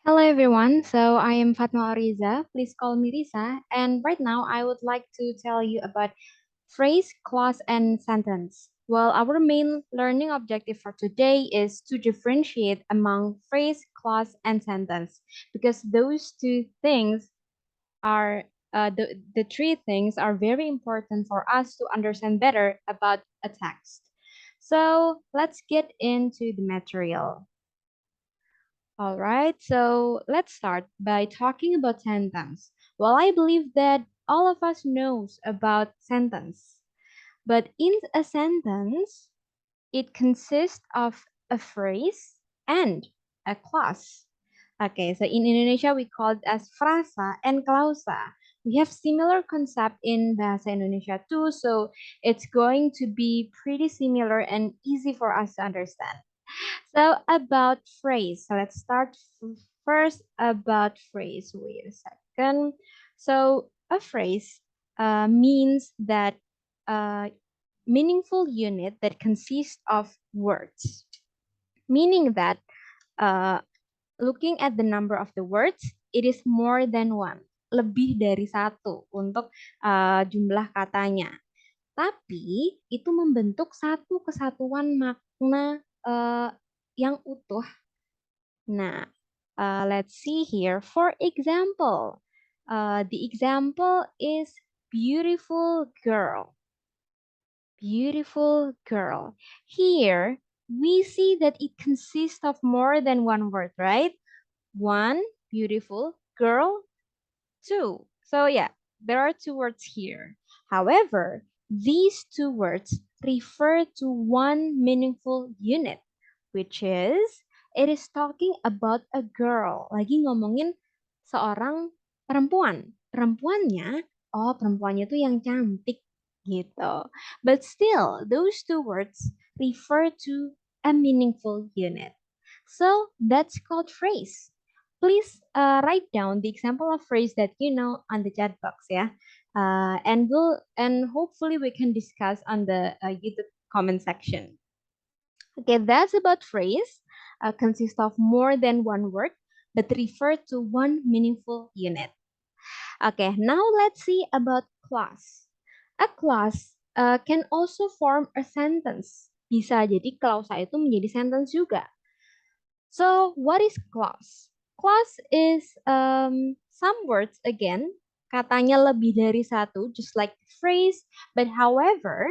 Hello everyone, so I am Fatma Ariza, please call me Risa, and right now I would like to tell you about phrase, clause, and sentence. Well, our main learning objective for today is to differentiate among phrase, clause, and sentence because those two things are the three things are very important for us to understand better about a text. So let's get into the material. All right, so let's start by talking about sentence. Well, I believe that all of us knows about sentence, but in a sentence, it consists of a phrase and a clause. Okay, so in Indonesia we call it as frasa and klausa. We have similar concept in Bahasa Indonesia too, so it's going to be pretty similar and easy for us to understand. So about phrase. So let's start first about phrase. Wait a second. So a phrase means that meaningful unit that consists of words. Meaning that uh, looking at the number of the words, it is more than one. Lebih dari satu untuk jumlah katanya. Tapi itu membentuk satu kesatuan makna yang utuh. Nah, let's see here. For example, the example is beautiful girl. Beautiful girl. Here, we see that it consists of more than one word, right? One, beautiful, girl, two. So yeah, there are two words here. However, these two words refer to one meaningful unit, which is it is talking about a girl. Lagi ngomongin seorang perempuan. Perempuannya tuh yang cantik gitu. But still, those two words refer to a meaningful unit. So that's called phrase. Please write down the example of phrase that you know on the chat box, yeah. And hopefully we can discuss on the YouTube comment section. Okay, that's about phrase. Consists of more than one word, but refer to one meaningful unit. Okay, now let's see about clause. A clause can also form a sentence. Bisa jadi klausa itu menjadi sentence juga. So, what is clause? Clause is some words again, katanya lebih dari satu, just like phrase, but however,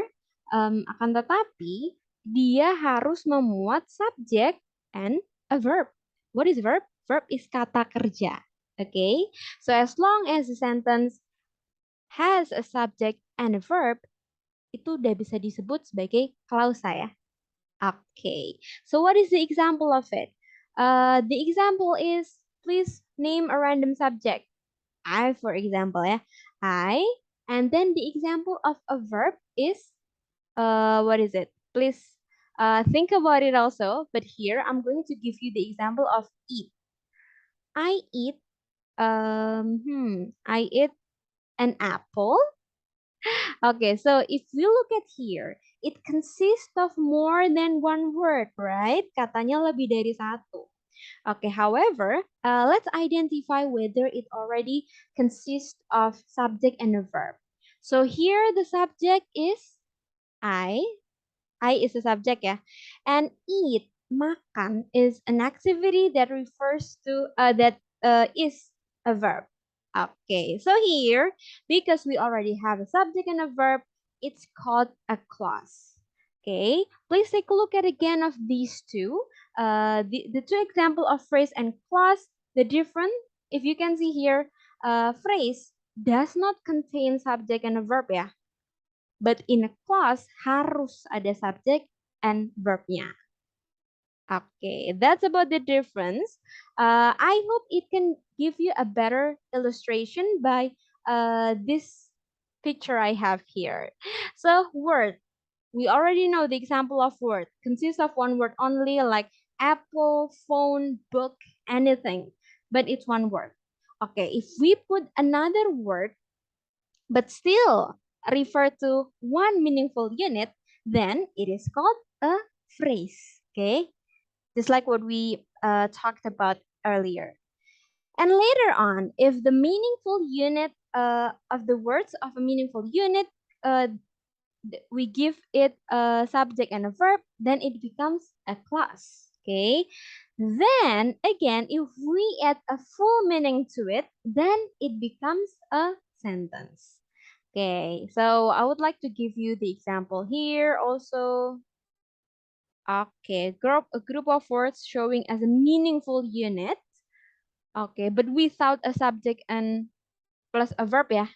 akan tetapi dia harus memuat subject and a verb. What is verb? Verb is kata kerja. Okay, so as long as the sentence has a subject and a verb, itu udah bisa disebut sebagai klausa ya. Okay, so what is the example of it? The example is, please name a random subject. I, for example, yeah, I, and then the example of a verb is, what is it? Please think about it also, but here I'm going to give you the example of eat. I eat, I eat an apple. Okay, so if we look at here, it consists of more than one word, right? Katanya lebih dari satu. Okay, however, let's identify whether it already consists of subject and a verb. So here the subject is I. I is the subject, yeah. And eat, makan, is an activity that refers to, is a verb. Okay, so here, because we already have a subject and a verb, it's called a clause. Okay, please take a look at again of these two. The two example of phrase and clause, the different, if you can see here, phrase does not contain subject and a verb, yeah. But in a clause harus ada subject and verbnya. Okay, that's about the difference. I hope it can give you a better illustration by this picture I have here. So word, we already know the example of word consists of one word only, like apple, phone, book, anything, but it's one word. Okay, if we put another word, but still refer to one meaningful unit, then it is called a phrase. Okay, just like what we talked about earlier. And later on, if the meaningful unit of the words of a meaningful unit, uh, we give it a subject and a verb, then it becomes a clause. Okay. Then again, if we add a full meaning to it, then it becomes a sentence. Okay. So I would like to give you the example here also. Okay. A group of words showing as a meaningful unit. Okay. But without a subject and plus a verb, yeah,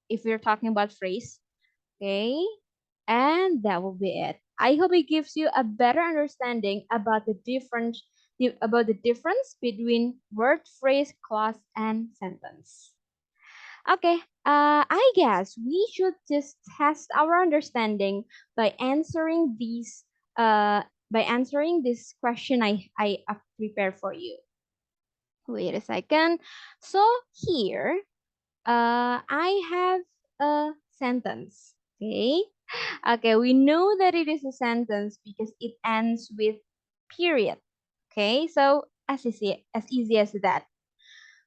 if we're talking about phrase. Okay. And that will be it. I hope it gives you a better understanding about the difference between word, phrase, clause, and sentence. Okay, I guess we should just test our understanding by answering these by answering this question I have prepared for you. Wait a second. So here, I have a sentence. Okay. Okay, we know that it is a sentence because it ends with period. Okay, so as easy as that.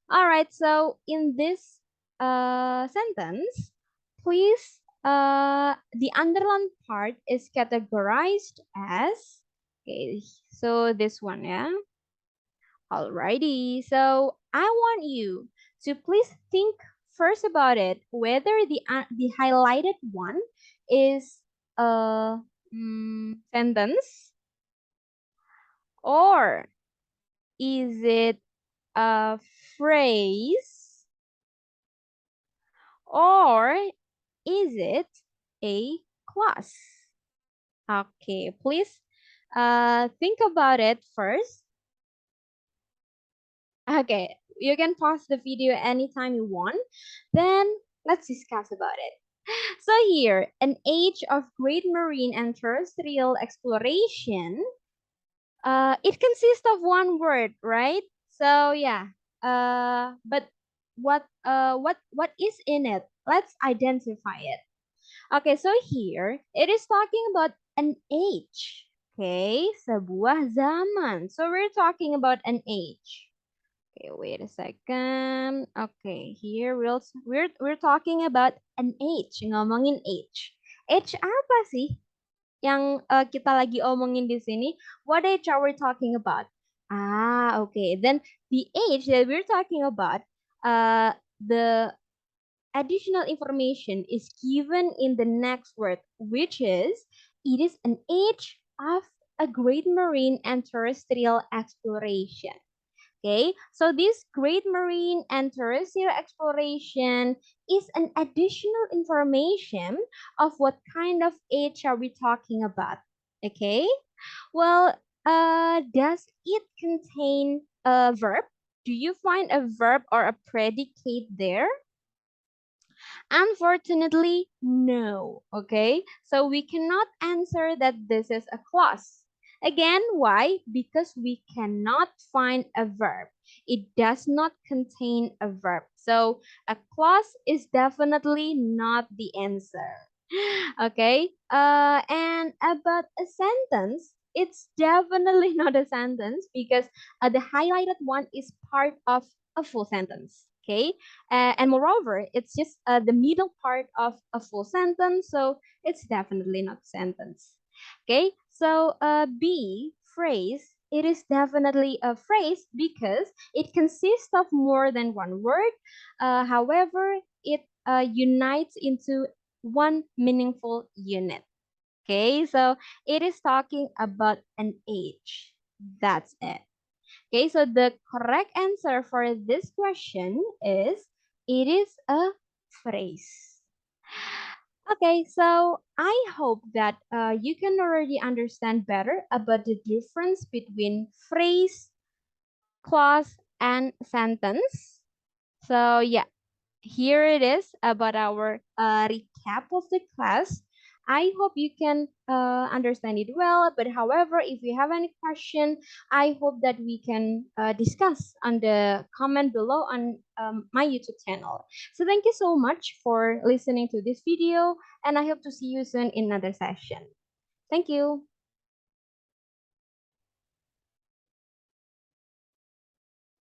All right, so in this sentence, please the underlined part is categorized as, okay, so this one, yeah. Alrighty, so I want you to please think first about it, whether the highlighted one is a sentence, or is it a phrase, or is it a clause? Okay, please think about it first. Okay, you can pause the video anytime you want. Then let's discuss about it. So here, an age of great marine and terrestrial exploration. It consists of one word, right? So yeah. But what is in it? Let's identify it. Okay, so here it is talking about an age. Okay, sebuah zaman. So we're talking about an age. Okay, wait a second. Okay, here we're talking about an age, ngomongin age. Age apa sih yang kita lagi omongin di sini? What age are we talking about? Ah, okay. Then the age that we're talking about, the additional information is given in the next word, which is it is an age of a great marine and terrestrial exploration. Okay, so this great marine and terrestrial exploration is an additional information of what kind of age are we talking about. Okay, well, does it contain a verb? Do you find a verb or a predicate there? Unfortunately, no. Okay, so we cannot answer that this is a clause. Again, why? Because we cannot find a verb. It does not contain a verb. So a clause is definitely not the answer. Okay, and about a sentence, it's definitely not a sentence because the highlighted one is part of a full sentence. Okay, and moreover, it's just the middle part of a full sentence, so it's definitely not sentence. Okay, so B, phrase, it is definitely a phrase because it consists of more than one word. However, it unites into one meaningful unit. Okay, so it is talking about an age. That's it. Okay, so the correct answer for this question is it is a phrase. Okay, so I hope that you can already understand better about the difference between phrase, clause, and sentence. So yeah, here it is about our recap of the class. I hope you can understand it well. But however, if you have any question, I hope that we can discuss on the comment below on my YouTube channel. So thank you so much for listening to this video, and I hope to see you soon in another session. Thank you.